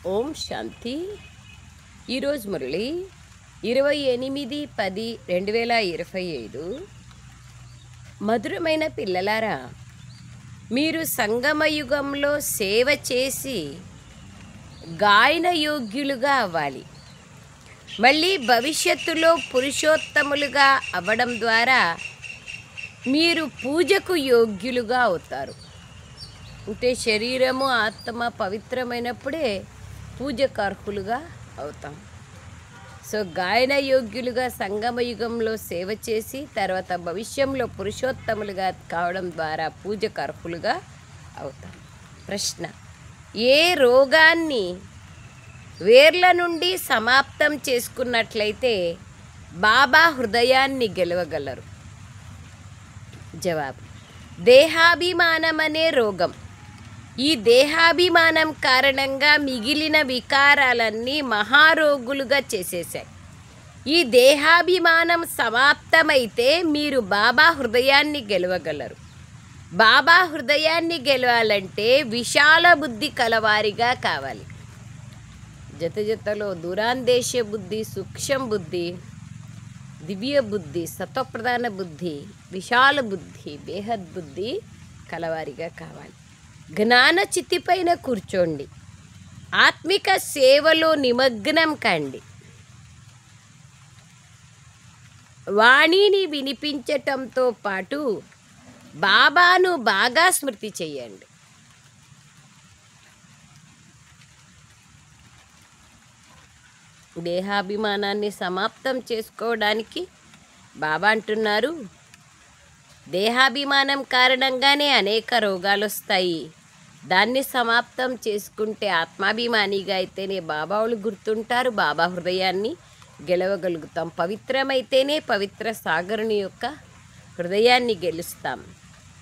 ఓం శాంతి. ఈరోజు మురళి 28/10/2025. మధురమైన పిల్లలారా, మీరు సంగమయుగంలో సేవ చేసి గాయన యోగ్యులుగా అవ్వాలి. మళ్ళీ భవిష్యత్తులో పురుషోత్తములుగా అవ్వడం ద్వారా మీరు పూజకు యోగ్యులుగా అవుతారు. అంటే శరీరము ఆత్మ పవిత్రమైనప్పుడే పూజకు అర్హులుగా అవుతాం. సో గాయన యోగ్యులుగా సంగమయుగంలో సేవ చేసి తర్వాత భవిష్యంలో పురుషోత్తములుగా కావడం ద్వారా పూజకు అర్హులుగా అవుతాం. ప్రశ్న: ఏ రోగాన్ని వేర్ల నుండి సమాప్తం చేసుకున్నట్లయితే బాబా హృదయాన్ని గెలవగలరు? జవాబు: దేహాభిమానం అనే రోగం. ఈ దేహాభిమానం కారణంగా మిగిలిన వికారాలన్నీ మహారోగులుగా చేసేశాయి. ఈ దేహాభిమానం సమాప్తమైతే మీరు బాబా హృదయాన్ని గెలవగలరు. బాబా హృదయాన్ని గెలవాలంటే విశాల బుద్ధి కలవారిగా కావాలి. జతలో దూరాందేశ బుద్ధి, సూక్ష్మ బుద్ధి, దివ్య బుద్ధి, సత్వప్రధాన బుద్ధి, విశాల బుద్ధి, బేహద్ బుద్ధి కలవారిగా కావాలి. జ్ఞాన చిత్తిపైన కూర్చోండి. ఆత్మిక సేవలో నిమగ్నం కండి. వాణిని వినిపించటంతో పాటు బాబాను బాగా స్మృతి చెయ్యండి. దేహాభిమానాన్ని సమాప్తం చేసుకోవడానికి బాబా అంటున్నారు, దేహాభిమానం కారణంగానే అనేక రోగాలు వస్తాయి. దాన్ని సమాప్తం చేసుకుంటే ఆత్మాభిమానిగా అయితేనే బాబా వాళ్ళు గుర్తుంటారు. బాబా హృదయాన్ని గెలవగలుగుతాం. పవిత్రమైతేనే పవిత్ర సాగరుని యొక్క హృదయాన్ని గెలుస్తాం.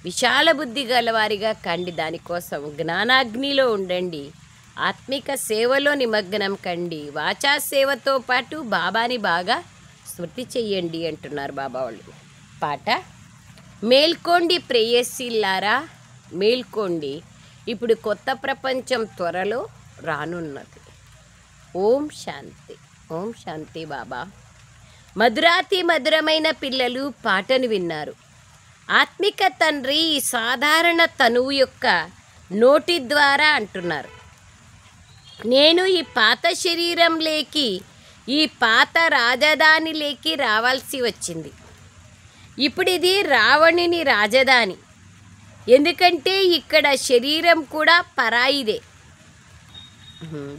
విశాల బుద్ధి గలవారిగా కండి. దానికోసం జ్ఞానాగ్నిలో ఉండండి. ఆత్మిక సేవలో నిమగ్నం కండి. వాచా సేవతో పాటు బాబాని బాగా స్మృతి చెయ్యండి అంటున్నారు బాబా వాళ్ళు. పాట: మేల్కోండి ప్రేయసిల్లారా, మేల్కోండి, ఇప్పుడు కొత్త ప్రపంచం త్వరలో రానున్నది. ఓం శాంతి. ఓం శాంతి. బాబా మధురాతి మధురమైన పిల్లలు పాటను విన్నారు. ఆత్మిక తండ్రి ఈ సాధారణ తనువు యొక్క నోటి ద్వారా అంటున్నారు, నేను ఈ పాత శరీరంలోకి, ఈ పాత రాజధానిలోకి రావాల్సి వచ్చింది. ఇప్పుడు ఇది రావణుని రాజధాని. ఎందుకంటే ఇక్కడ శరీరం కూడా పరాయిదే.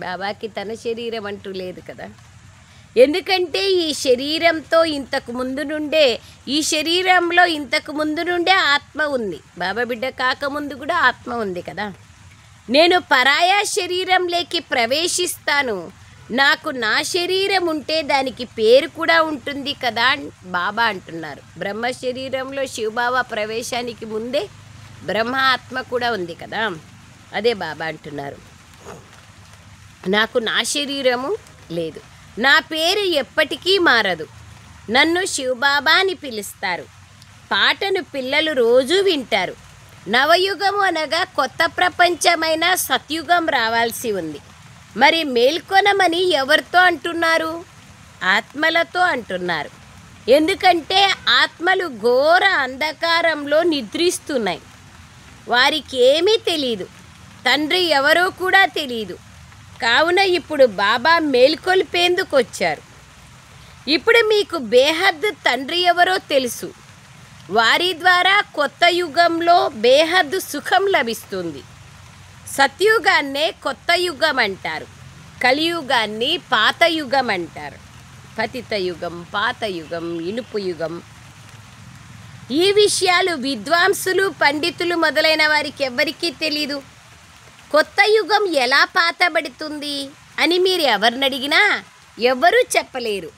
బాబాకి తన శరీరం అంటూ లేదు కదా. ఎందుకంటే ఈ శరీరంతో ఇంతకు ముందు నుండే ఆత్మ ఉంది. బాబా బిడ్డ కాకముందు కూడా ఆత్మ ఉంది కదా. నేను పరాయా శరీరంలోకి ప్రవేశిస్తాను. నాకు నా శరీరం ఉంటే దానికి పేరు కూడా ఉంటుంది కదా బాబా అంటున్నారు. బ్రహ్మ శరీరంలో శివబాబా ప్రవేశానికి ముందే బ్రహ్మ ఆత్మ కూడా ఉంది కదా. అదే బాబా అంటున్నారు, నాకు నా శరీరము లేదు, నా పేరు ఎప్పటికీ మారదు, నన్ను శివబాబా అని పిలుస్తారు. పాటను పిల్లలు రోజూ వింటారు. నవయుగము అనగా కొత్త ప్రపంచమైన సత్యుగం రావాల్సి ఉంది. మరి మేల్కొనమని ఎవరితో అంటున్నారు? ఆత్మలతో అంటున్నారు. ఎందుకంటే ఆత్మలు ఘోర అంధకారంలో నిద్రిస్తున్నాయి. వారికి ఏమీ తెలీదు, తండ్రి ఎవరో కూడా తెలీదు. కావున ఇప్పుడు బాబా మేల్కొల్పేందుకు వచ్చారు. ఇప్పుడు మీకు బేహద్ తండ్రి ఎవరో తెలుసు. వారి ద్వారా కొత్త యుగంలో బేహద్ సుఖం లభిస్తుంది. సత్యుగాన్నే కొత్త యుగం అంటారు, కలియుగాన్ని పాత యుగం అంటారు. పతిత యుగం, పాత యుగం, ఇనుపు యుగం. ఈ విషయాలు విద్వాంసులు, పండితులు మొదలైన వారికి ఎవ్వరికీ తెలీదు. కొత్త యుగం ఎలా పాతబడుతుంది అని మీరు ఎవరిని అడిగినా ఎవ్వరూ చెప్పలేరు.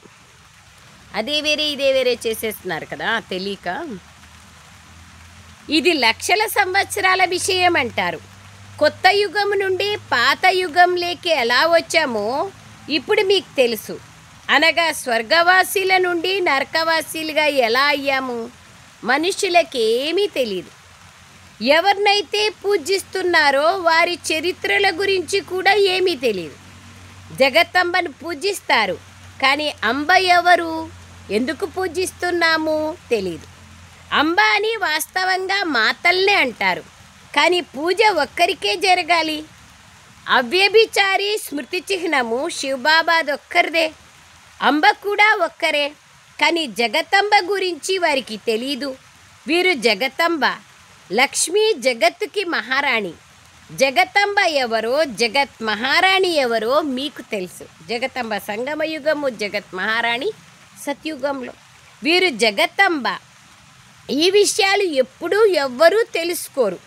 అదే వేరే ఇదే వేరే చేసేస్తున్నారు కదా తెలియక. ఇది లక్షల సంవత్సరాల విషయం అంటారు. కొత్త యుగం నుండి పాత యుగంలోకి ఎలా వచ్చామో ఇప్పుడు మీకు తెలుసు. అనగా స్వర్గవాసీల నుండి నరకవాసీలుగా ఎలా అయ్యాము మనుషులకి ఏమీ తెలియదు. ఎవరినైతే పూజిస్తున్నారో వారి చరిత్రల గురించి కూడా ఏమీ తెలియదు. జగత్తంబను పూజిస్తారు. కానీ అంబ ఎవరు, ఎందుకు పూజిస్తున్నాము తెలీదు. అంబ అని వాస్తవంగా మాతల్నే అంటారు. కానీ పూజ ఒక్కరికే జరగాలి. అవ్యభిచారి స్మృతి చిహ్నము శివబాబాదొక్కరిదే. అంబ కూడా ఒక్కరే. కానీ జగతంబ గురించి వారికి తెలీదు. వీరు జగతంబ, లక్ష్మీ జగత్తుకి మహారాణి. జగతంబ ఎవరో, జగత్ మహారాణి ఎవరో మీకు తెలుసు. జగతంబ సంగమయుగము, జగత్ మహారాణి సత్యుగంలో. వీరు జగతంబ. ఈ విషయాలు ఎప్పుడూ ఎవ్వరూ తెలుసుకోరు.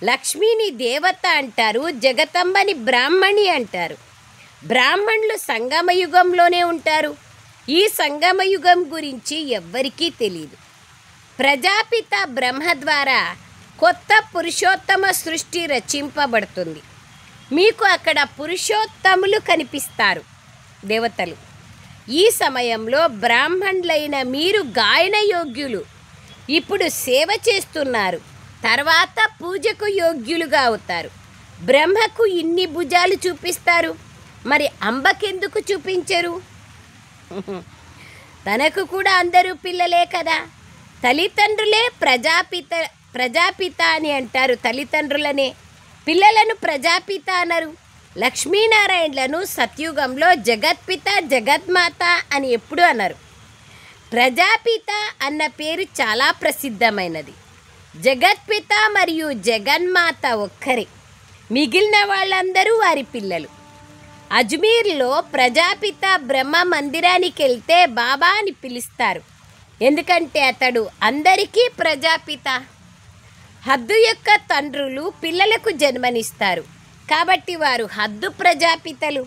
లక్ష్మీని దేవత అంటారు, జగతంబని బ్రాహ్మణి అంటారు. బ్రాహ్మణులు సంగమయుగంలోనే ఉంటారు. ఈ సంగమయుగం గురించి ఎవ్వరికీ తెలియదు. ప్రజాపిత బ్రహ్మ ద్వారా కొత్త పురుషోత్తమ సృష్టి రచింపబడుతుంది. మీకు అక్కడ పురుషోత్తములు కనిపిస్తారు, దేవతలు. ఈ సమయంలో బ్రాహ్మణులైన మీరు గాయన యోగ్యులు. ఇప్పుడు సేవ చేస్తున్నారు, తర్వాత పూజకు యోగ్యులుగా అవుతారు. బ్రహ్మకు ఇన్ని భుజాలు చూపిస్తారు, మరి అంబకెందుకు చూపించరు? తనకు కూడా అందరూ పిల్లలే కదా. తల్లిదండ్రులే ప్రజాపిత అని అంటారు. తల్లిదండ్రులనే పిల్లలను ప్రజాపిత అనరు. లక్ష్మీనారాయణలను సత్యుగంలో జగత్పిత, జగన్మాత అని ఎప్పుడు అన్నారు. ప్రజాపిత అన్న పేరు చాలా ప్రసిద్ధమైనది. జగత్పిత మరియు జగన్మాత ఒక్కరే, మిగిలిన వాళ్ళందరూ వారి పిల్లలు. అజ్మీర్లో ప్రజాపిత బ్రహ్మ మందిరానికి వెళ్తే బాబా అని పిలుస్తారు. ఎందుకంటే అతడు అందరికీ ప్రజాపిత. హద్దు యొక్క తండ్రులు పిల్లలకు జన్మనిస్తారు కాబట్టి వారు హద్దు ప్రజాపితలు.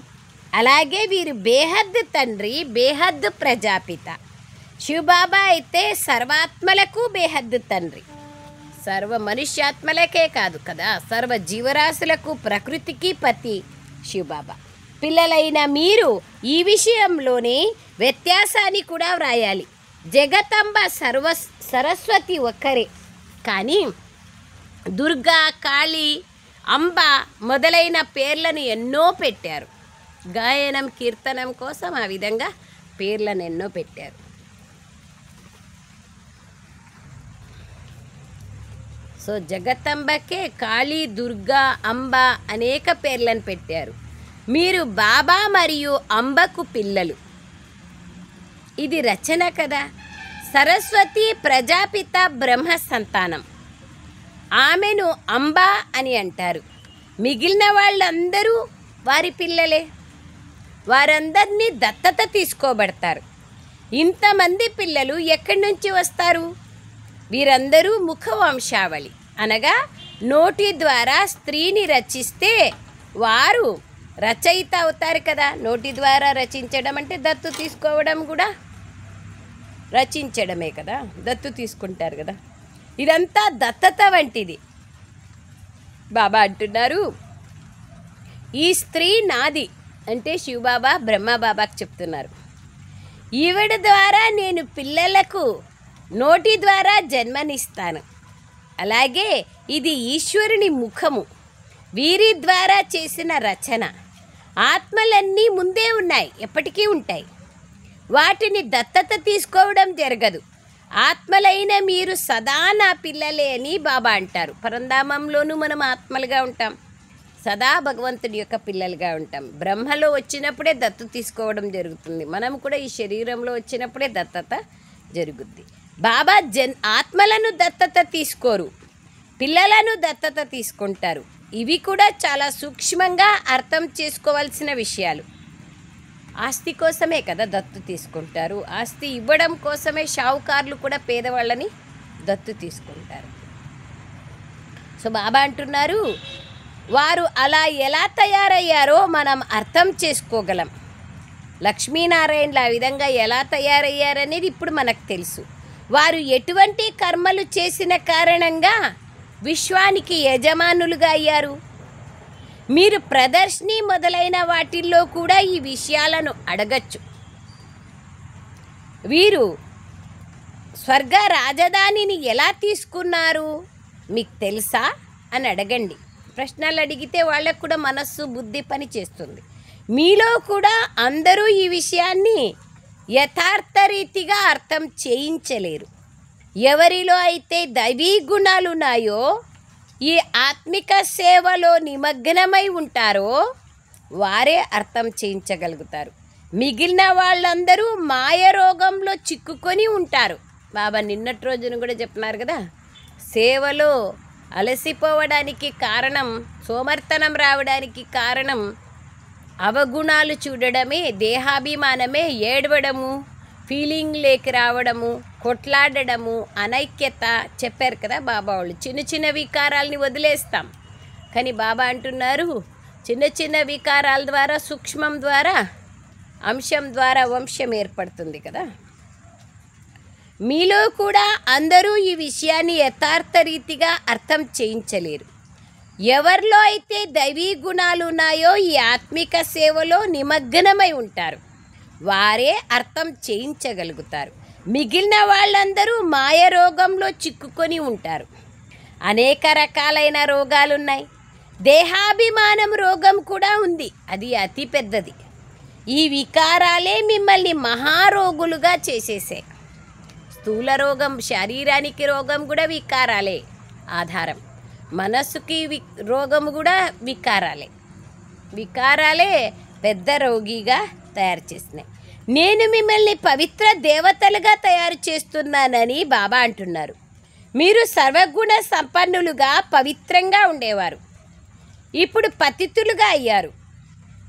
అలాగే వీరు బేహద్దు తండ్రి, బేహద్దు ప్రజాపిత. శివబాబా అయితే సర్వాత్మలకు బేహద్దు తండ్రి. సర్వ మనుష్యాత్మలకే కాదు కదా, సర్వ జీవరాశులకు, ప్రకృతికి పతి శివబాబా. పిల్లలైన మీరు ఈ విషయంలోనే వ్యత్యాసాన్ని కూడా వ్రాయాలి. జగతంబ సరస్వతి ఒక్కరే, కానీ దుర్గా, కాళీ, అంబ మొదలైన పేర్లను ఎన్నో పెట్టారు. గాయనం, కీర్తనం కోసం ఆ విధంగా పేర్లను ఎన్నో పెట్టారు. సో జగతంబకే కాళీ, దుర్గా, అంబ అనేక పేర్లను పెట్టారు. మీరు బాబా మరియు అంబకు పిల్లలు. ఇది రచన కదా. సరస్వతి ప్రజాపిత బ్రహ్మ సంతానం. ఆమెను అంబ అని అంటారు. మిగిలిన వాళ్ళందరూ వారి పిల్లలే. వారందరినీ దత్తత తీసుకోబడతారు. ఇంతమంది పిల్లలు ఎక్కడి నుంచి వస్తారు? వీరందరూ ముఖ వంశావళి, అనగా నోటి ద్వారా స్త్రీని రచిస్తే వారు రచయిత అవుతారు కదా. నోటి ద్వారా రచించడం అంటే దత్తు తీసుకోవడం కూడా రచించడమే కదా, దత్తు తీసుకుంటారు కదా. ఇదంతా దత్తత వంటిది. బాబా అంటున్నారు, ఈ స్త్రీ నాది అంటే శివబాబా బ్రహ్మబాబాకు చెప్తున్నారు. ఈవిడ ద్వారా నేను పిల్లలకు నోటి ద్వారా జన్మనిస్తాను. అలాగే ఇది ఈశ్వరుని ముఖము, వీరి ద్వారా చేసిన రచన. ఆత్మలన్నీ ముందే ఉన్నాయి, ఎప్పటికీ ఉంటాయి. వాటిని దత్తత తీసుకోవడం జరగదు. ఆత్మలైన మీరు సదా నా పిల్లలే అని బాబా అంటారు. పరంధామంలోనూ మనం ఆత్మలుగా ఉంటాం, సదా భగవంతుడి యొక్క పిల్లలుగా ఉంటాం. బ్రహ్మలో వచ్చినప్పుడే దత్తు తీసుకోవడం జరుగుతుంది. మనం కూడా ఈ శరీరంలో వచ్చినప్పుడే దత్తత జరుగుద్ది. బాబా ఆత్మలను దత్తత తీసుకోరు, పిల్లలను దత్తత తీసుకుంటారు. ఇవి కూడా చాలా సూక్ష్మంగా అర్థం చేసుకోవాల్సిన విషయాలు. ఆస్తి కోసమే కదా దత్తు తీసుకుంటారు. ఆస్తి ఇవ్వడం కోసమే షావుకారులు కూడా పేదవాళ్ళని దత్తు తీసుకుంటారు. సో బాబా అంటున్నారు, వారు అలా ఎలా తయారయ్యారో మనం అర్థం చేసుకోగలం. లక్ష్మీనారాయణలు ఆ విధంగా ఎలా తయారయ్యారనేది ఇప్పుడు మనకు తెలుసు. వారు ఎటువంటి కర్మలు చేసిన కారణంగా విశ్వానికి యజమానులుగా అయ్యారు. మీరు ప్రదర్శిని మొదలైన వాటిల్లో కూడా ఈ విషయాలను అడగచ్చు. వీరు స్వర్గ రాజధానిని ఎలా తీసుకున్నారు మీకు తెలుసా అని అడగండి. ప్రశ్నలు అడిగితే వాళ్ళకు కూడా మనస్సు, బుద్ధి పని చేస్తుంది. మీలో కూడా అందరూ ఈ విషయాన్ని యథార్థరీతిగా అర్థం చేయించలేరు. ఎవరిలో అయితే దైవీ గుణాలు ఉన్నాయో, ఈ ఆత్మిక సేవలో నిమగ్నమై ఉంటారో వారే అర్థం చేయించగలుగుతారు. మిగిలిన వాళ్ళందరూ మాయ రోగంలో చిక్కుకొని ఉంటారు. బాబా నిన్నటి రోజున కూడా చెప్తున్నారు కదా, సేవలో అలసిపోవడానికి కారణం, సోమర్తనం రావడానికి కారణం అవగుణాలు చూడడమే, దేహాభిమానమే, ఏడవడము, ఫీలింగ్ లేక రావడము, కొట్లాడడము, అనైక్యత చెప్పారు కదా బాబా వాళ్ళు. చిన్న చిన్న వికారాలని వదిలేస్తాం, కానీ బాబా అంటున్నారు చిన్న చిన్న వికారాల ద్వారా, సూక్ష్మం ద్వారా, అంశం ద్వారా వంశం ఏర్పడుతుంది కదా. మీలో కూడా అందరూ ఈ విషయాన్ని యథార్థ రీతిగా అర్థం చేయించలేరు. ఎవరిలో అయితే దైవీ గుణాలు ఉన్నాయో ఈ ఆత్మిక సేవలో నిమగ్నమై ఉంటారు, వారే అర్థం చేయించగలుగుతారు. మిగిలిన వాళ్ళందరూ మాయ రోగంలో చిక్కుకొని ఉంటారు. అనేక రకాలైన రోగాలున్నాయి. దేహాభిమానం రోగం కూడా ఉంది, అది అతి పెద్దది. ఈ వికారాలే మిమ్మల్ని మహారోగులుగా చేసేసాయి. స్థూల రోగం, శరీరానికి రోగం కూడా వికారాలే ఆధారం. మనస్సుకి రోగం కూడా వికారాలే పెద్ద రోగిగా తయారు చేసినాయి. నేను మిమ్మల్ని పవిత్ర దేవతలుగా తయారు చేస్తున్నానని బాబా అంటున్నారు. మీరు సర్వగుణ సంపన్నులుగా పవిత్రంగా ఉండేవారు, ఇప్పుడు పతితులుగా అయ్యారు.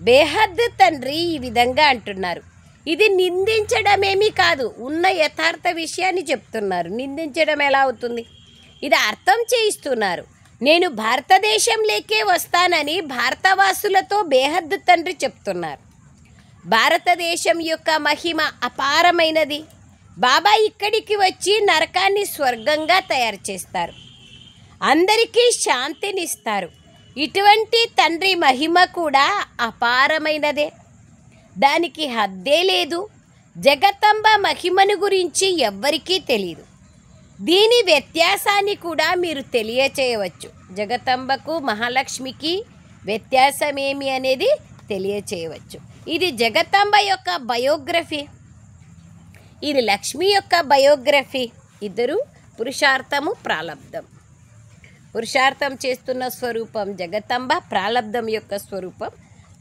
బేహద్ తండ్రి ఈ విధంగా అంటున్నారు. ఇది నిందించడమేమీ కాదు, ఉన్న యథార్థ విషయాన్ని చెప్తున్నారు. నిందించడం ఎలా అవుతుంది? ఇది అర్థం చేయిస్తున్నారు. నేను భారతదేశంలోకే వస్తానని భారతవాసులతో బేహద్ తండ్రి చెప్తున్నారు. భారతదేశం యొక్క మహిమ అపారమైనది. బాబా ఇక్కడికి వచ్చి నరకాన్ని స్వర్గంగా తయారు చేస్తారు, అందరికీ శాంతినిస్తారు. ఇటువంటి తండ్రి మహిమ కూడా అపారమైనదే, దానికి హద్దే లేదు. జగతంబ మహిమను గురించి ఎవ్వరికీ తెలియదు. దీని వ్యత్యాసాన్ని కూడా మీరు తెలియచేయవచ్చు. జగతంబకు మహాలక్ష్మికి వ్యత్యాసమేమి అనేది తెలియచేయవచ్చు. ఇది జగతంబ యొక్క బయోగ్రఫీ, ఇది లక్ష్మి యొక్క బయోగ్రఫీ. ఇద్దరు పురుషార్థము, ప్రాలబ్ధం. పురుషార్థం చేస్తున్న స్వరూపం జగతంబ, ప్రాలబ్ధం యొక్క స్వరూపం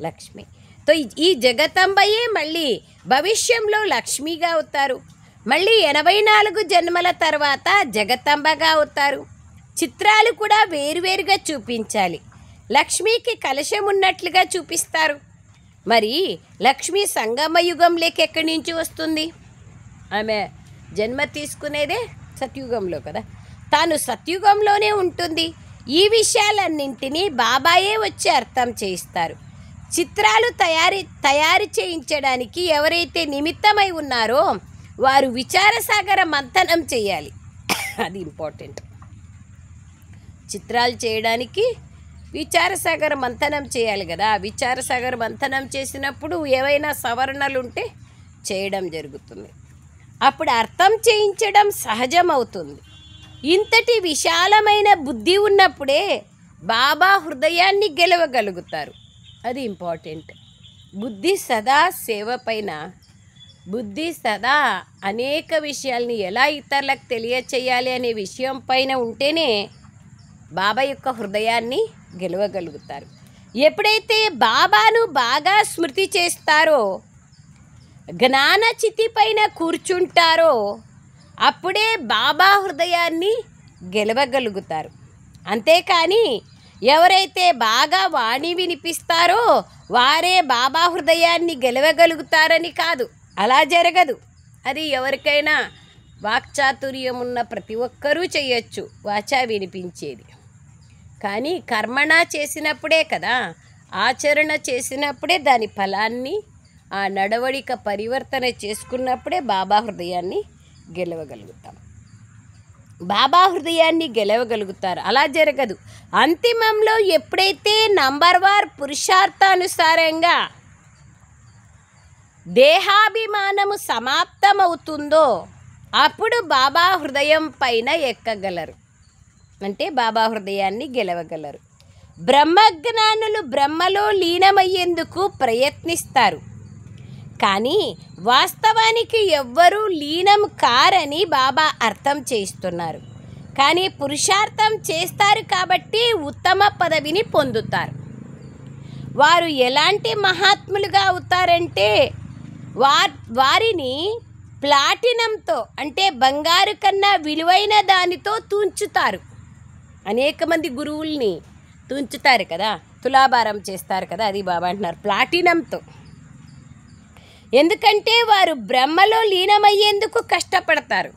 లక్ష్మి. తో ఈ జగతంబయే మళ్ళీ భవిష్యంలో లక్ష్మిగా అవుతారు. మళ్ళీ 84 జన్మల తర్వాత జగతంబగా అవుతారు. చిత్రాలు కూడా వేరువేరుగా చూపించాలి. లక్ష్మికి కలశం ఉన్నట్లుగా చూపిస్తారు. మరి లక్ష్మి సంగమయుగంలోకి ఎక్కడి నుంచి వస్తుంది? ఆమె జన్మ తీసుకునేదే సత్యుగంలో కదా, తాను సత్యుగంలోనే ఉంటుంది. ఈ విషయాలన్నింటినీ బాబాయే వచ్చి అర్థం చేయిస్తారు. చిత్రాలు తయారు చేయించడానికి ఎవరైతే నిమిత్తమై ఉన్నారో వారు విచారసాగర మంథనం చేయాలి, అది ఇంపార్టెంట్. చిత్రాలు చేయడానికి విచారసాగర మంథనం చేయాలి కదా. విచారసాగర మంథనం చేసినప్పుడు ఏవైనా సవరణలు ఉంటే చేయడం జరుగుతుంది. అప్పుడు అర్థం చేయించడం సహజమవుతుంది. ఇంతటి విశాలమైన బుద్ధి ఉన్నప్పుడే బాబా హృదయాన్ని గెలవగలుగుతారు, అది ఇంపార్టెంట్. బుద్ధి సదా సేవ పైన, బుద్ధి సదా అనేక విషయాల్ని ఎలా ఇతరులకు తెలియచేయాలి అనే విషయం పైన ఉంటేనే బాబా యొక్క హృదయాన్ని గెలవగలుగుతారు. ఎప్పుడైతే బాబాను బాగా స్మృతి చేస్తారో, జ్ఞానచితి పైన కూర్చుంటారో, అప్పుడే బాబా హృదయాన్ని గెలవగలుగుతారు. అంతేకాని ఎవరైతే బాగా వాణి వినిపిస్తారో వారే బాబా హృదయాన్ని గెలవగలుగుతారని కాదు, అలా జరగదు. అది ఎవరికైనా వాక్చాతుర్యం ఉన్న ప్రతి ఒక్కరూ చేయొచ్చు వాచా వినిపించేది. కానీ కర్మణ చేసినప్పుడే కదా, ఆచరణ చేసినప్పుడే దాని ఫలాన్ని, ఆ నడవడిక పరివర్తన చేసుకున్నప్పుడే బాబా హృదయాన్ని గెలవగలుగుతాం. బాబా హృదయాన్ని గెలవగలుగుతారు, అలా జరగదు. అంతిమంలో ఎప్పుడైతే నంబర్వార్ పురుషార్థానుసారంగా దేహాభిమానము సమాప్తమవుతుందో అప్పుడు బాబా హృదయం పైన ఎక్కగలరు, అంటే బాబా హృదయాన్ని గెలవగలరు. బ్రహ్మజ్ఞానులు బ్రహ్మలో లీనమయ్యేందుకు ప్రయత్నిస్తారు, కానీ వాస్తవానికి ఎవ్వరూ లీనం కారని బాబా అర్థం చేస్తున్నారు. కానీ పురుషార్థం చేస్తారు కాబట్టి ఉత్తమ పదవిని పొందుతారు. వారు ఎలాంటి మహాత్ములుగా అవుతారంటే వారిని ప్లాటినంతో అంటే బంగారు కన్నా విలువైన దానితో తుంచుతారు. అనేక మంది గురువుల్ని తుంచుతారు కదా, తులాభారం చేస్తారు కదా, అది బాబా అంటున్నారు ప్లాటినంతో. ఎందుకంటే వారు బ్రహ్మలో లీనమయ్యేందుకు కష్టపడతారు.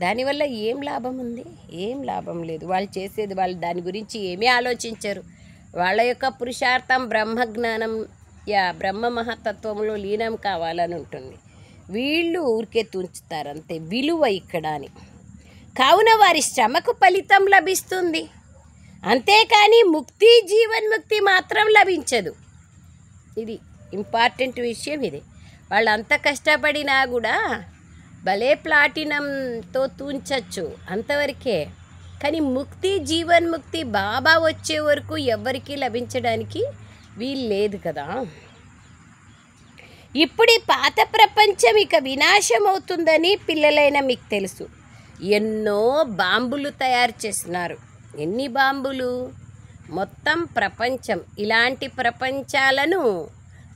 దానివల్ల ఏం లాభం ఉంది? ఏం లాభం లేదు. వాళ్ళు చేసేది వాళ్ళు దాని గురించి ఏమీ ఆలోచించరు. వాళ్ళ యొక్క పురుషార్థం బ్రహ్మజ్ఞానం బ్రహ్మ మహతత్వంలో లీనం కావాలని ఉంటుంది. వీళ్ళు ఊరికే తుంచుతారు అంతే, విలువ ఇక్కడ అని. కావున వారి శ్రమకు ఫలితం లభిస్తుంది, అంతేకాని ముక్తి జీవన్ముక్తి మాత్రం లభించదు. ఇది ఇంపార్టెంట్ విషయం. ఇది వాళ్ళు అంత కష్టపడినా కూడా భలే ప్లాటినంతో తుంచచ్చు అంతవరకే. కానీ ముక్తి జీవన్ముక్తి బాబా వచ్చే వరకు ఎవరికీ లభించడానికి వీలు లేదు కదా. ఇప్పుడు ఈ పాత ప్రపంచం ఇక వినాశం అవుతుందని పిల్లలైన మీకు తెలుసు. ఎన్నో బాంబులు తయారు చేస్తున్నారు. ఎన్ని బాంబులు? మొత్తం ప్రపంచం ఇలాంటి ప్రపంచాలను,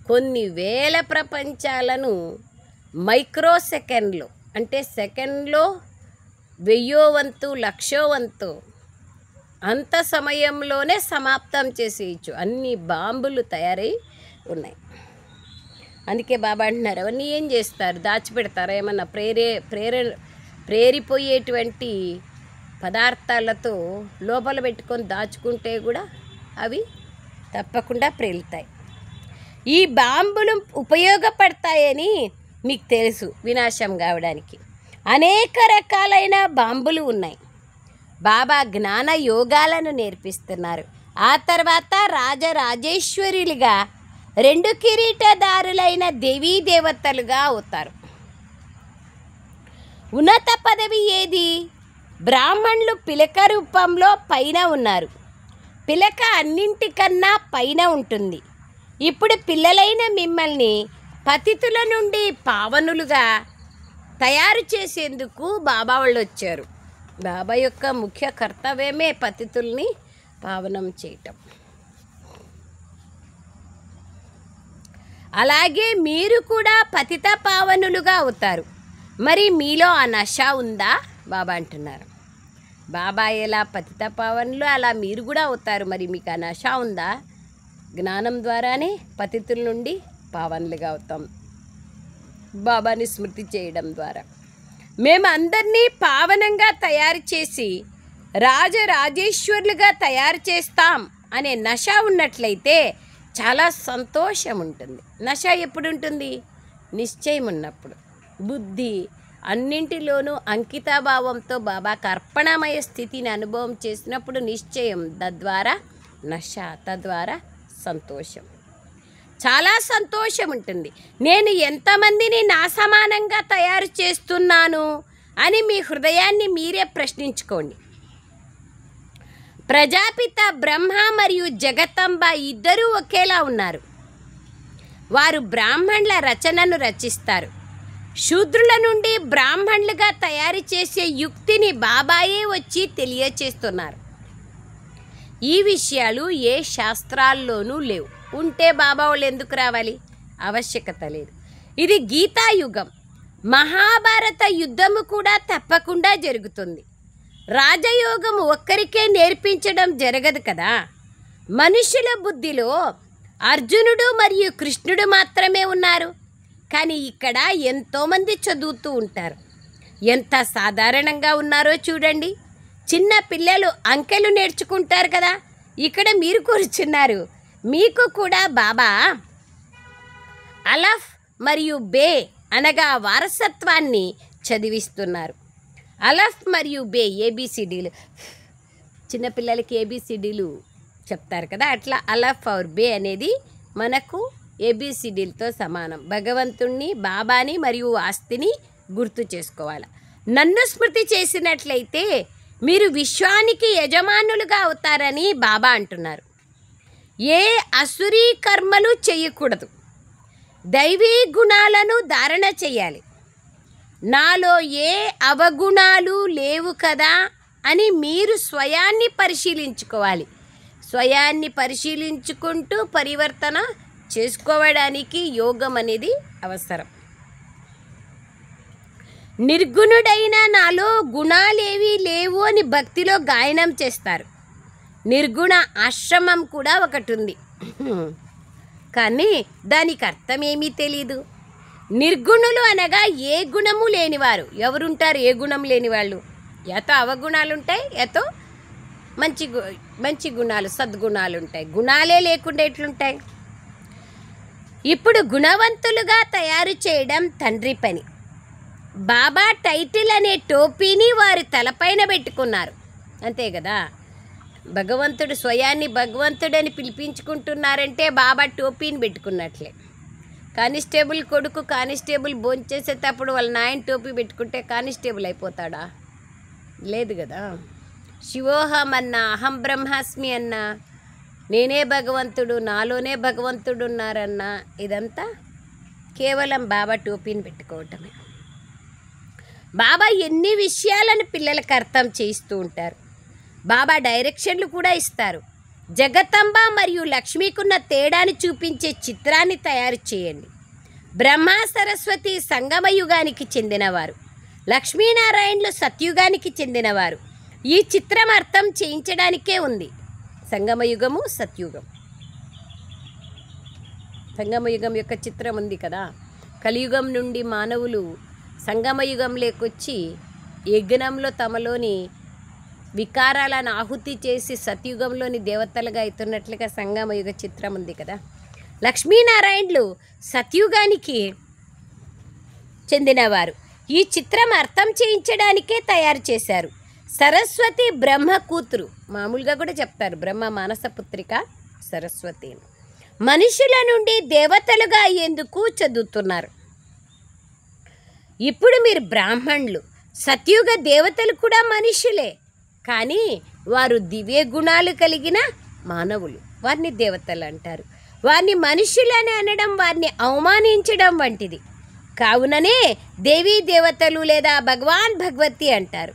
కొన్ని వేల ప్రపంచాలను మైక్రో సెకండ్లో అంటే సెకండ్లో 1000వ వంతు 1,00,000వ వంతు అంత సమయంలోనే సమాప్తం చేసేయచ్చు. అన్ని బాంబులు తయారై ఉన్నాయి. అందుకే బాబా అంటున్నారు, అవన్నీ ఏం చేస్తారు? దాచిపెడతారా? ఏమన్నా ప్రేరిపోయేటువంటి పదార్థాలతో లోపల పెట్టుకొని దాచుకుంటే కూడా అవి తప్పకుండా ప్రేలుతాయి. ఈ బాంబులు ఉపయోగపడతాయని మీకు తెలుసు వినాశం కావడానికి. అనేక రకాలైన బాంబులు ఉన్నాయి. బాబా జ్ఞాన యోగాలను నేర్పిస్తున్నారు. ఆ తర్వాత రాజరాజేశ్వరులుగా 2 కిరీటదారులైన దేవీ దేవతలుగా అవుతారు. ఉన్నత పదవి ఏది? బ్రాహ్మణులు పిలక రూపంలో పైన ఉన్నారు. పిలక అన్నింటికన్నా పైన ఉంటుంది. ఇప్పుడు పిల్లలైన మిమ్మల్ని పతితుల నుండి పావనులుగా తయారు చేసేందుకు బాబా వాళ్ళు వచ్చారు. బాబా యొక్క ముఖ్య కర్తవ్యమే పతితుల్ని పావనం చేయటం. అలాగే మీరు కూడా పతిత పావనులుగా అవుతారు. మరి మీలో ఆ నష ఉందా? బాబా అంటున్నారు. బాబా ఎలా పతిత పావనులు అలా మీరు కూడా అవుతారు. మరి మీకు ఆ నష ఉందా? జ్ఞానం ద్వారానే పతితుల నుండి పావనులుగా అవుతాం, బాబాని స్మృతి చేయడం ద్వారా. మేము అందరినీ పావనంగా తయారు చేసి రాజరాజేశ్వరులుగా తయారు చేస్తాం అనే నష ఉన్నట్లయితే చాలా సంతోషం ఉంటుంది. నష ఎప్పుడు ఉంటుంది? నిశ్చయం ఉన్నప్పుడు. బుద్ధి అన్నింటిలోనూ అంకితాభావంతో బాబాకు అర్పణమయ స్థితిని అనుభవం చేసినప్పుడు నిశ్చయం, తద్వారా నష, తద్వారా సంతోషం. చాలా సంతోషం ఉంటుంది. నేను ఎంతమందిని నా సమానంగా తయారు చేస్తున్నాను అని మీ హృదయాన్ని మీరే ప్రశ్నించుకోండి. ప్రజాపిత బ్రహ్మ మరియు జగతంబ ఇద్దరూ ఒకేలా ఉన్నారు. వారు బ్రాహ్మణుల రచనను రచిస్తారు. శూద్రుల నుండి బ్రాహ్మణులుగా తయారు చేసే యుక్తిని బాబాయే వచ్చి తెలియచేస్తున్నారు. ఈ విషయాలు ఏ శాస్త్రాల్లోనూ లేవు. ఉంటే బాబా వాళ్ళు ఎందుకు రావాలి? ఆవశ్యకత లేదు. ఇది గీతాయుగం. మహాభారత యుద్ధము కూడా తప్పకుండా జరుగుతుంది. రాజయోగం ఒక్కరికే నేర్పించడం జరగదు కదా. మనుషుల బుద్ధిలో అర్జునుడు మరియు కృష్ణుడు మాత్రమే ఉన్నారు. కానీ ఇక్కడ ఎంతోమంది చదువుతూ ఉంటారు. ఎంత సాధారణంగా ఉన్నారో చూడండి. చిన్న పిల్లలు అంకెలు నేర్చుకుంటారు కదా, ఇక్కడ మీరు కూర్చున్నారు. మీకు కూడా బాబా అలఫ్ మరియు బే అనగా వారసత్వాన్ని చదివిస్తున్నారు. అలఫ్ మరియు బే ఏబిసిడీలు, చిన్నపిల్లలకి ఏబిసిడీలు చెప్తారు కదా, అట్లా అలఫ్ और బే అనేది మనకు ఏబిసిడీలతో సమానం. భగవంతుణ్ణి, బాబాని మరియు ఆస్తిని గుర్తు చేసుకోవాలి. నన్ను స్మృతి చేసినట్లయితే మీరు విశ్వానికి యజమానులుగా అవుతారని బాబా అంటున్నారు. ఏ అసురీ కర్మలు చేయకూడదు, దైవీ గుణాలను ధారణ చేయాలి. నాలో ఏ అవగుణాలు లేవు కదా అని మీరు స్వయాన్ని పరిశీలించుకోవాలి. స్వయాన్ని పరిశీలించుకుంటూ పరివర్తన చేసుకోవడానికి యోగం అనేది అవసరం. నిర్గుణుడైన నాలో గుణాలేవీ లేవు అని భక్తిలో గాయనం చేస్తారు. నిర్గుణ ఆశ్రమం కూడా ఒకటి ఉంది, కానీ దానికి అర్థం ఏమీ తెలీదు. నిర్గుణులు అనగా ఏ గుణము లేనివారు. ఎవరుంటారు ఏ గుణం లేని వాళ్ళు? ఎతో అవగుణాలు ఉంటాయి, ఎతో మంచి గుణాలు సద్గుణాలు ఉంటాయి. గుణాలే లేకుండా ఎట్లుంటాయి? ఇప్పుడు గుణవంతులుగా తయారు చేయడం తండ్రి పని. బాబా టైటిల్ అనే టోపీని వారి తలపైన పెట్టుకున్నారు, అంతే కదా. భగవంతుడు స్వయాన్ని భగవంతుడని పిలిపించుకుంటున్నారంటే బాబా టోపీని పెట్టుకున్నట్లే. కానిస్టేబుల్ కొడుకు కానిస్టేబుల్ భోంచేసేటప్పుడు వాళ్ళ నాయన టోపీ పెట్టుకుంటే కానిస్టేబుల్ అయిపోతాడా? లేదు కదా. శివోహం అన్నా, అహం బ్రహ్మాస్మి అన్నా, నేనే భగవంతుడు, నాలోనే భగవంతుడు ఉన్నారన్నా, ఇదంతా కేవలం బాబా టోపీని పెట్టుకోవటమే. బాబా ఎన్ని విషయాలను పిల్లలకు అర్థం చేయిస్తూ ఉంటారు. బాబా డైరెక్షన్లు కూడా ఇస్తారు. జగతంబ మరియు లక్ష్మీకున్న తేడాని చూపించే చిత్రాన్ని తయారు చేయండి. బ్రహ్మ సరస్వతి సంగమయుగానికి చెందినవారు, లక్ష్మీనారాయణులు సత్యుగానికి చెందినవారు. ఈ చిత్రం అర్థం చేయించడానికే ఉంది. సంగమయుగము, సత్యుగం. సంగమయుగం యొక్క చిత్రం ఉంది కదా. కలియుగం నుండి మానవులు సంగమయుగంలోకొచ్చి యజ్ఞంలో తమలోని వికారాలను ఆహుతి చేసి సత్యుగంలోని దేవతలుగా అవుతున్నట్లుగా సంగమయుగ చిత్రం ఉంది కదా. లక్ష్మీనారాయణులు సత్యుగానికి చెందినవారు. ఈ చిత్రం అర్థం చేయించడానికే తయారు చేశారు. సరస్వతి బ్రహ్మ కూతురు, మామూలుగా కూడా చెప్తారు బ్రహ్మ మానసపుత్రిక సరస్వతి. మనుషుల నుండి దేవతలుగా అయ్యేందుకు చదువుతున్నారు. ఇప్పుడు మీరు బ్రాహ్మణులు. సత్యుగ దేవతలు కూడా మనుషులే, కానీ వారు దివ్య గుణాలు కలిగిన మానవులు. వారిని దేవతలు అంటారు. వారిని మనుషులని అనడం వారిని అవమానించడం వంటిది. కావుననే దేవీ దేవతలు లేదా భగవాన్ భగవతి అంటారు.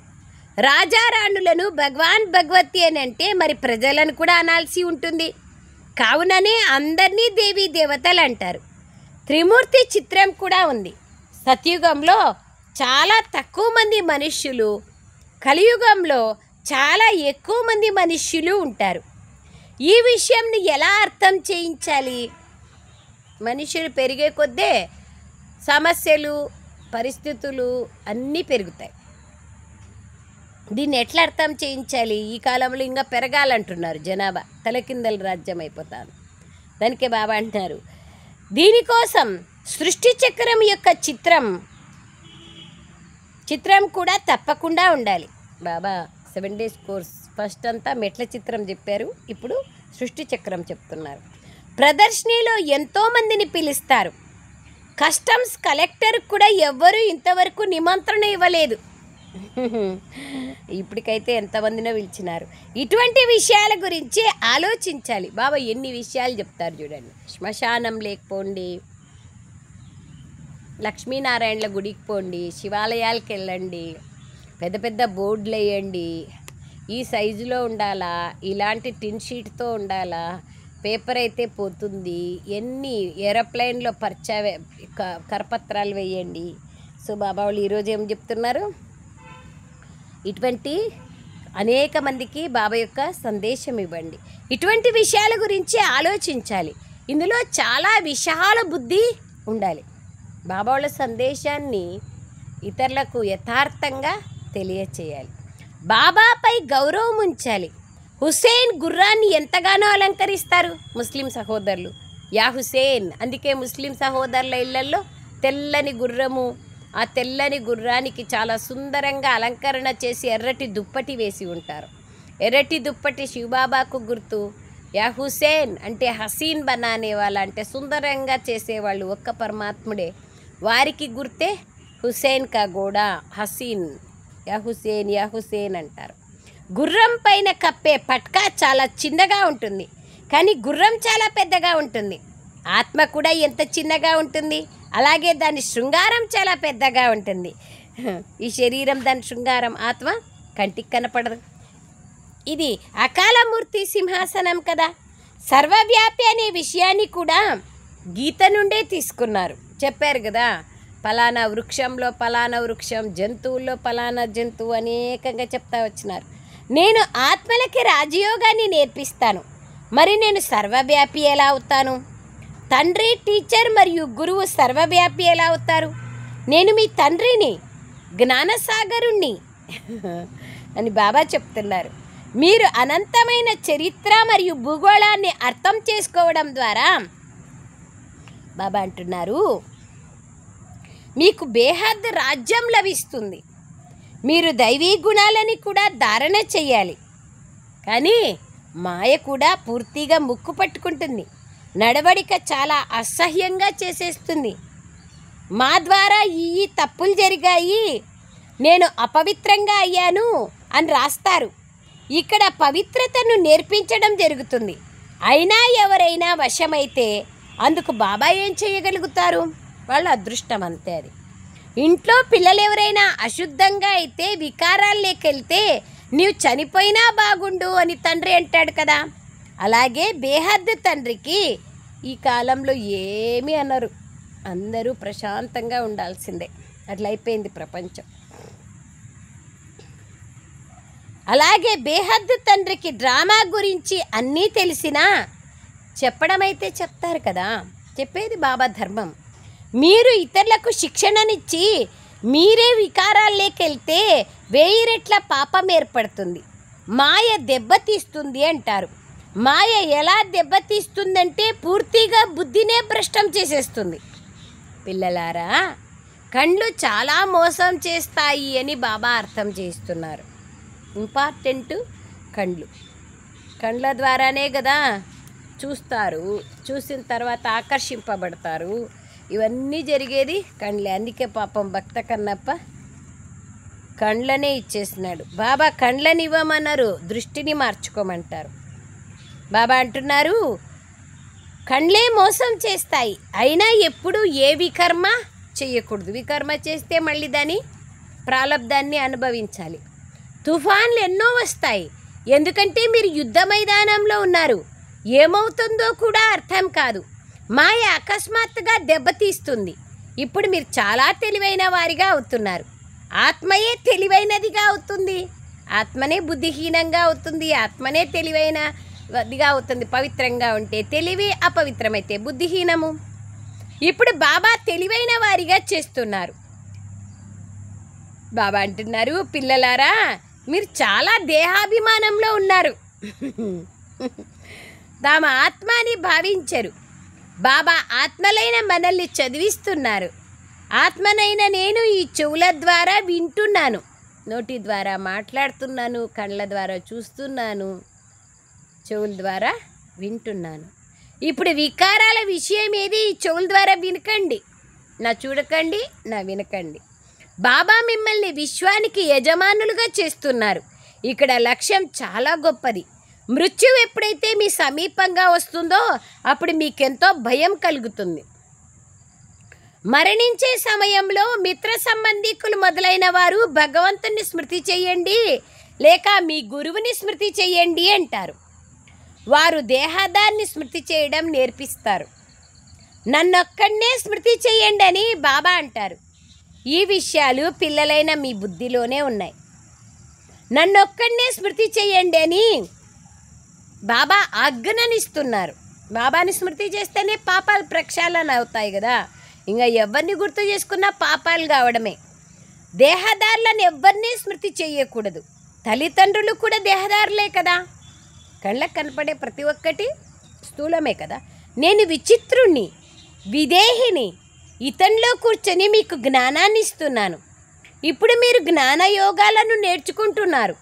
రాజారాణులను భగవాన్ భగవతి అని అంటే మరి ప్రజలను కూడా అనాల్సి ఉంటుంది. కావుననే అందరినీ దేవీ దేవతలు అంటారు. త్రిమూర్తి చిత్రం కూడా ఉంది. సత్యుగంలో చాలా తక్కువ మంది మనుష్యులు, కలియుగంలో చాలా ఎక్కువ మంది మనుష్యులు ఉంటారు. ఈ విషయంని ఎలా అర్థం చేయించాలి? మనుషులు పెరిగే కొద్దే సమస్యలు, పరిస్థితులు అన్నీ పెరుగుతాయి. దీన్ని ఎట్లా అర్థం చేయించాలి? ఈ కాలంలో ఇంకా పెరగాలంటున్నారు జనాభా, తలకిందల రాజ్యం అయిపోతాను. దానికే బాబా అంటున్నారు, దీనికోసం సృష్టి చక్రం యొక్క చిత్రం కూడా తప్పకుండా ఉండాలి. బాబా 7 days కోర్స్ ఫస్ట్ అంతా మెట్ల చిత్రం చెప్పారు, ఇప్పుడు సృష్టి చక్రం చెప్తున్నారు. ప్రదర్శనలో ఎంతోమందిని పిలుస్తారు. కస్టమ్స్ కలెక్టర్ కూడా ఎవ్వరూ ఇంతవరకు నిమంత్రణ ఇవ్వలేదు. ఇప్పటికైతే ఎంతమందినో పిలిచినారు. ఇటువంటి విషయాల గురించి ఆలోచించాలి. బాబా ఎన్ని విషయాలు చెప్తారు చూడండి. శ్మశానం లేకపోండి, లక్ష్మీనారాయణల గుడికి పోండి, శివాలయాలకు వెళ్ళండి, పెద్ద పెద్ద బోర్డులు వేయండి, ఈ సైజులో ఉండాలా, ఇలాంటి టిన్ షీట్తో ఉండాలా, పేపర్ అయితే పోతుంది, ఎన్ని ఏరోప్లైన్లో కరపత్రాలు వేయండి. సో బాబా వాళ్ళు ఈరోజు ఏం చెప్తున్నారు? ఇటువంటి అనేక మందికి బాబా యొక్క సందేశం ఇవ్వండి. ఇటువంటి విషయాల గురించి ఆలోచించాలి. ఇందులో చాలా విశాల బుద్ధి ఉండాలి. బాబా వాళ్ళ సందేశాన్ని ఇతరులకు యథార్థంగా తెలియచేయాలి. బాబాపై గౌరవం ఉంచాలి. హుసేన్ గుర్రాన్ని ఎంతగానో అలంకరిస్తారు ముస్లిం సహోదరులు. యా హుసేన్, అందుకే ముస్లిం సహోదరుల ఇళ్లల్లో తెల్లని గుర్రము, ఆ తెల్లని గుర్రానికి చాలా సుందరంగా అలంకరణ చేసి ఎర్రటి దుప్పటి వేసి ఉంటారు. ఎర్రటి దుప్పటి శివబాబాకు గుర్తు. యా హుసేన్ అంటే హసీన్ బనానే వాళ్ళ, అంటే సుందరంగా చేసేవాళ్ళు ఒక్క పరమాత్ముడే. వారికి గుర్తే హుసేన్ కా గోడా హసీన్. యా హుసేన్ అంటారు. గుర్రం పైన కప్పే పట్కా చాలా చిన్నగా ఉంటుంది, కానీ గుర్రం చాలా పెద్దగా ఉంటుంది. ఆత్మ కూడా ఎంత చిన్నగా ఉంటుంది, అలాగే దాని శృంగారం చాలా పెద్దగా ఉంటుంది. ఈ శరీరం దాని శృంగారం, ఆత్మ కంటికి కనపడదు. ఇది అకాలమూర్తి సింహాసనం కదా. సర్వవ్యాపి అనే విషయాన్ని కూడా గీత నుండే తీసుకున్నారు. చెప్పారు కదా, ఫలానా వృక్షంలో ఫలానా వృక్షం, జంతువుల్లో ఫలానా జంతువు అనేకంగా చెప్తా వచ్చినారు. నేను ఆత్మలకి రాజయోగాన్ని నేర్పిస్తాను, మరి నేను సర్వవ్యాపి ఎలా అవుతాను? తండ్రి, టీచర్ మరియు గురువు సర్వవ్యాపి ఎలా అవుతారు? నేను మీ తండ్రిని, జ్ఞానసాగరుణ్ణి అని బాబా చెప్తున్నారు. మీరు అనంతమైన చరిత్ర మరియు భూగోళాన్ని అర్థం చేసుకోవడం ద్వారా బాబా అంటున్నారు, మీకు బేహద్ రాజ్యం లభిస్తుంది. మీరు దైవీ గుణాలని కూడా ధారణ చెయ్యాలి. కానీ మాయ కూడా పూర్తిగా ముక్కు పట్టుకుంటుంది, నడవడిక చాలా అసహ్యంగా చేసేస్తుంది. మా ద్వారా ఈ తప్పులు జరిగాయి, నేను అపవిత్రంగా అయ్యాను అని రాస్తారు. ఇక్కడ పవిత్రతను నేర్పించడం జరుగుతుంది. అయినా ఎవరైనా వశమైతే అందుకు బాబా ఏం చేయగలుగుతారు? వాళ్ళ అదృష్టం అంతే. అది ఇంట్లో పిల్లలు ఎవరైనా అశుద్ధంగా అయితే, వికారాలు లేకెళ్తే నీవు చనిపోయినా బాగుండు అని తండ్రి అంటాడు కదా. అలాగే బేహద్ తండ్రికి ఈ కాలంలో ఏమీ అనరు, అందరూ ప్రశాంతంగా ఉండాల్సిందే. అట్లా అయిపోయింది ప్రపంచం. అలాగే బేహద్ తండ్రికి డ్రామా గురించి అన్నీ తెలిసినా చెప్పడం అయితే చెప్తారు కదా. చెప్పేది బాబా ధర్మం. మీరు ఇతరులకు శిక్షణనిచ్చి మీరే వికారాలు లేకెళ్తే 1000 రెట్ల పాపం ఏర్పడుతుంది, మాయ దెబ్బతీస్తుంది అంటారు. మాయ ఎలా దెబ్బతీస్తుందంటే పూర్తిగా బుద్ధినే భ్రష్టం చేసేస్తుంది. పిల్లలారా, కళ్ళు చాలా మోసం చేస్తాయి అని బాబా అర్థం చేస్తున్నారు. ఇంపార్టెంట్ కళ్ళు. కళ్ళ ద్వారానే కదా చూస్తారు, చూసిన తర్వాత ఆకర్షింపబడతారు. ఇవన్నీ జరిగేది కళ్ళే. అందుకే పాపం భక్త కన్నప్ప కళ్ళనే ఇచ్చేసినాడు. బాబా కళ్ళని ఇవ్వమన్నారు, దృష్టిని మార్చుకోమంటారు. బాబా అంటున్నారు, కళ్ళే మోసం చేస్తాయి, అయినా ఎప్పుడు ఏ వికర్మ చేయకూడదు. వికర్మ చేస్తే మళ్ళీ దాని ప్రాలబ్ధాన్ని అనుభవించాలి. తుఫాన్లు ఎన్నో వస్తాయి, ఎందుకంటే మీరు యుద్ధ మైదానంలో ఉన్నారు. ఏమవుతుందో కూడా అర్థం కాదు. మాయ అకస్మాత్తుగా దెబ్బతీస్తుంది. ఇప్పుడు మీరు చాలా తెలివైన వారిగా అవుతున్నారు. ఆత్మయే తెలివైనదిగా అవుతుంది, ఆత్మనే బుద్ధిహీనంగా అవుతుంది, ఆత్మనే తెలివైనదిగా అవుతుంది. పవిత్రంగా ఉంటే తెలివి, అపవిత్రమైతే బుద్ధిహీనము. ఇప్పుడు బాబా తెలివైన వారిగా చేస్తున్నారు. బాబా అంటున్నారు, పిల్లలారా, మీరు చాలా దేహాభిమానంలో ఉన్నారు, తమ ఆత్మ అని భావించరు. బాబా ఆత్మలైన మనల్ని చదివిస్తున్నారు. ఆత్మనైన నేను ఈ చెవుల ద్వారా వింటున్నాను, నోటి ద్వారా మాట్లాడుతున్నాను, కళ్ళ ద్వారా చూస్తున్నాను, చెవుల ద్వారా వింటున్నాను. ఇప్పుడు వికారాల విషయం ఏది? ఈ చెవుల ద్వారా వినకండి, నా చూడకండి, నా వినకండి. బాబా మిమ్మల్ని విశ్వానికి యజమానులుగా చేస్తున్నారు. ఇక్కడ లక్ష్యం చాలా గొప్పది. మృత్యువు ఎప్పుడైతే మీ సమీపంగా వస్తుందో అప్పుడు మీకెంతో భయం కలుగుతుంది. మరణించే సమయంలో మిత్ర సంబంధికులు మొదలైన వారు భగవంతుని స్మృతి చెయ్యండి, లేక మీ గురువుని స్మృతి చెయ్యండి అంటారు. వారు దేహదాన్ని స్మృతి చేయడం నేర్పిస్తారు. నన్నొక్కడనే స్మృతి చెయ్యండి అని బాబా అంటారు. ఈ విషయాలు పిల్లలైన మీ బుద్ధిలోనే ఉన్నాయి. నన్నొక్కడనే స్మృతి చెయ్యండి అని బాబా ఆజ్ఞనిస్తున్నారు. బాబాని స్మృతి చేస్తేనే పాపాలు ప్రక్షాళన అవుతాయి కదా. ఇంకా ఎవరిని గుర్తు చేసుకున్నా పాపాలు కావడమే. దేహదారులను ఎవరిని స్మృతి చేయకూడదు. తల్లిదండ్రులు కూడా దేహదారులే కదా. కళ్ళకు కనపడే ప్రతి ఒక్కటి స్థూలమే కదా. నేను విచిత్రుణ్ణి, విదేహిని, ఇతనిలో కూర్చొని మీకు జ్ఞానాన్ని ఇస్తున్నాను. ఇప్పుడు మీరు జ్ఞానయోగాలను నేర్చుకుంటున్నారు.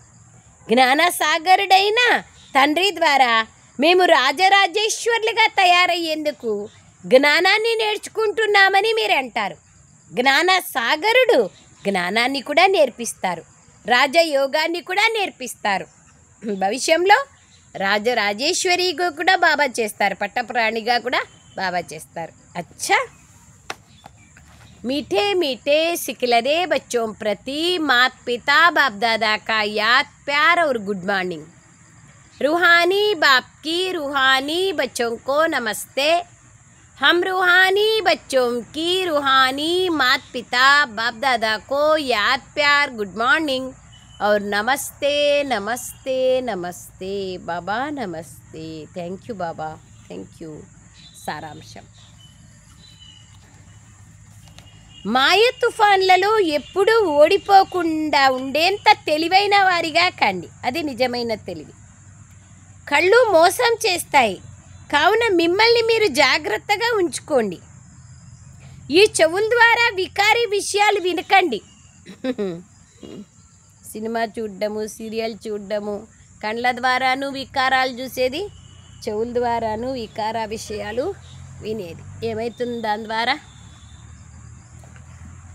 జ్ఞానసాగరుడైన తండ్రి ద్వారా మేము రాజరాజేశ్వర్లుగా తయారయ్యేందుకు జ్ఞానాన్ని నేర్చుకుంటున్నామని మీరు అంటారు. జ్ఞానసాగరుడు జ్ఞానాన్ని కూడా నేర్పిస్తారు. రాజయోగాన్ని కూడా నేర్పిస్తారు. భవిష్యంలో రాజరాజేశ్వరిగా కూడా బాబా చేస్తారు, పట్టప్రాణిగా కూడా బాబా చేస్తారు. అచ్చా, मीठे मीठे सिखलरे बच्चों प्रति माता पिता बाप दादा का याद प्यार और गुड मॉर्निंग। रूहानी बाप की रूहानी बच्चों को नमस्ते। हम रूहानी बच्चों की रूहानी माता पिता बाप दादा को याद प्यार गुड मॉर्निंग और नमस्ते नमस्ते नमस्ते बाबा नमस्ते। Thank you Baba, thank you. సారాంశం, మాయ తుఫాన్లలో ఎప్పుడూ ఓడిపోకుండా ఉండేంత తెలివైన వారిగా కండి. అది నిజమైన తెలివి. కళ్ళు మోసం చేస్తాయి, కావున మిమ్మల్ని మీరు జాగ్రత్తగా ఉంచుకోండి. ఈ చెవుల ద్వారా వికారి విషయాలు వినకండి. సినిమా చూడడము, సీరియల్ చూడడము, కళ్ళ ద్వారాను వికారాలు చూసేది, చెవుల ద్వారాను వికార విషయాలు వినేది. ఏమవుతుంది దాని ద్వారా?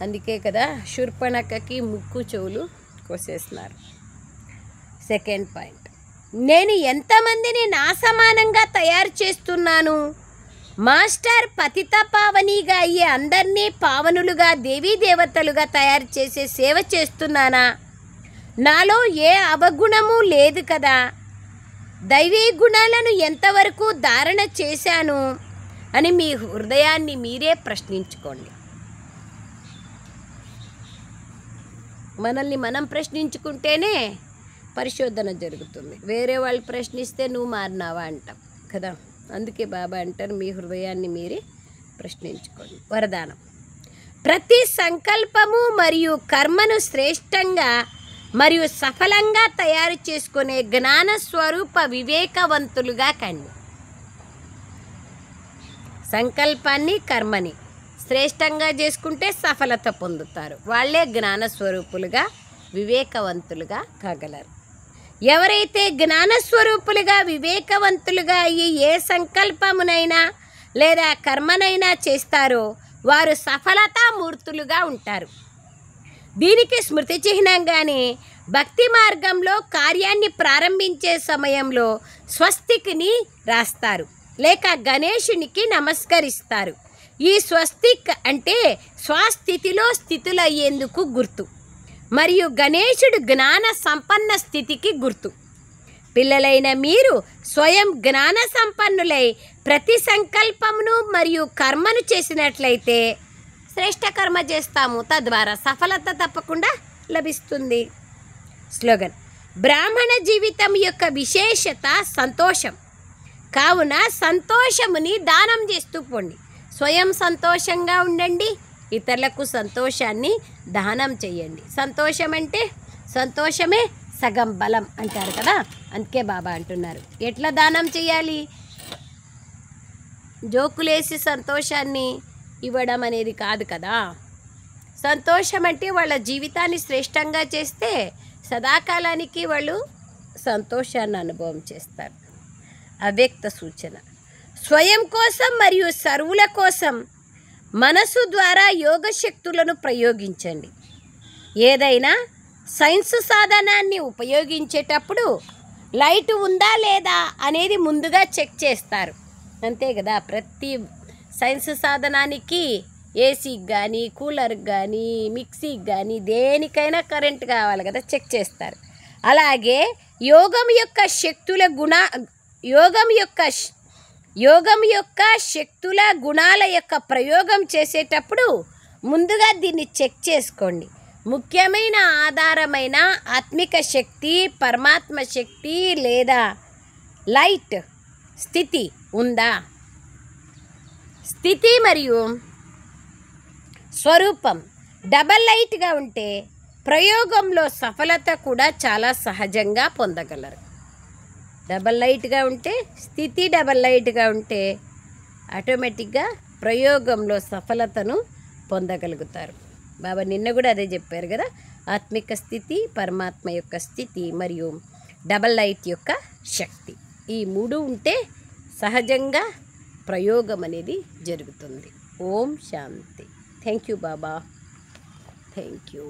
అందుకే కదా శూర్పణఖకి ముక్కు చెవులు కోసేస్తున్నారు. సెకండ్ పాయింట్, నేను ఎంతమందిని నా సమానంగా తయారు చేస్తున్నాను? మాస్టర్ పతిత పావనిగా అయ్యే అందరినీ పావనులుగా, దేవీ దేవతలుగా తయారు చేసే సేవ చేస్తున్నానా? నాలో ఏ అవగుణము లేదు కదా? దైవీ గుణాలను ఎంతవరకు ధారణ చేశాను అని మీ హృదయాన్ని మీరే ప్రశ్నించుకోండి. మనల్ని మనం ప్రశ్నించుకుంటేనే పరిశోధన జరుగుతుంది. వేరే వాళ్ళు ప్రశ్నిస్తే నువ్వు మారినావా అంటాం కదా. అందుకే బాబా అంటారు, మీ హృదయాన్ని మీరే ప్రశ్నించుకోండి. వరదానం, ప్రతి సంకల్పము మరియు కర్మను శ్రేష్టంగా మరియు సఫలంగా తయారు చేసుకునే జ్ఞాన స్వరూప వివేకవంతులుగా కండి. సంకల్పాన్ని కర్మని శ్రేష్టంగా చేసుకుంటే సఫలత పొందుతారు. వాళ్ళే జ్ఞాన స్వరూపులుగా, వివేకవంతులుగా కాగలరు. ఎవరైతే జ్ఞాన స్వరూపులుగా, వివేకవంతులుగా అయ్యి ఏ సంకల్పమునైనా లేదా కర్మనైనా చేస్తారో వారు సఫలతామూర్తులుగా ఉంటారు. దీనికి స్మృతి చిహ్నంగానే భక్తి మార్గంలో కార్యాన్ని ప్రారంభించే సమయంలో స్వస్తిక్ని రాస్తారు లేక గణేశునికి నమస్కరిస్తారు. ఈ స్వస్తిక్ అంటే స్వస్థితిలో స్థితులయ్యేందుకు గుర్తు, మరియు గణేశుడు జ్ఞాన సంపన్న స్థితికి గుర్తు. పిల్లలైన మీరు స్వయం జ్ఞాన సంపన్నులై ప్రతి సంకల్పమును మరియు కర్మను చేసినట్లయితే శ్రేష్ట కర్మ చేస్తాము, తద్వారా సఫలత తప్పకుండా లభిస్తుంది. స్లోగన్, బ్రాహ్మణ జీవితం యొక్క విశేషత సంతోషం. కావున సంతోషముని దానం చేస్తూ పోండి. స్వయం సంతోషంగా ఉండండి, ఇతరులకు సంతోషాన్ని దానం చేయండి. సంతోషం అంటే సంతోషమే సగం బలం అంటారు కదా. అందుకే బాబా అంటున్నారు, ఎట్లా దానం చేయాలి? జోకులేసి సంతోషాన్ని ఇవ్వడం అనేది కాదు కదా. సంతోషం అంటే వాళ్ళ జీవితాన్ని శ్రేష్టంగా చేస్తే సదాకాలానికి వాళ్ళు సంతోషాన్ని అనుభవం చేస్తారు. అవ్యక్త సూచన, స్వయం కోసం మరియు సర్వుల కోసం మనసు ద్వారా యోగ శక్తులను ప్రయోగించండి. ఏదైనా సైన్స్ సాధనాన్ని ఉపయోగించేటప్పుడు లైట్ ఉందా లేదా అనేది ముందుగా చెక్ చేస్తారు, అంతే కదా. ప్రతి సైన్స్ సాధనానికి ఏసీకి కానీ, కూలర్కి కానీ, మిక్సీకి కానీ, దేనికైనా కరెంట్ కావాలి కదా, చెక్ చేస్తారు. అలాగే యోగం యొక్క శక్తుల గుణాల యొక్క ప్రయోగం చేసేటప్పుడు ముందుగా దీన్ని చెక్ చేసుకోండి. ముఖ్యమైన ఆధారమైన ఆత్మిక శక్తి, పరమాత్మ శక్తి లేదా లైట్ స్థితి ఉందా? స్థితి మరియు స్వరూపం డబల్ లైట్గా ఉంటే ప్రయోగంలో సఫలత కూడా చాలా సహజంగా పొందగలరు. డబల్ లైట్గా ఉంటే, స్థితి డబల్ లైట్గా ఉంటే ఆటోమేటిక్గా ప్రయోగంలో సఫలతను పొందగలుగుతారు. బాబా నిన్న కూడా అదే చెప్పారు కదా, ఆత్మిక స్థితి, పరమాత్మ యొక్క స్థితి మరియు డబల్ లైట్ యొక్క శక్తి, ఈ మూడు ఉంటే సహజంగా ప్రయోగం అనేది జరుగుతుంది. ఓం శాంతి. Thank you Baba, thank you.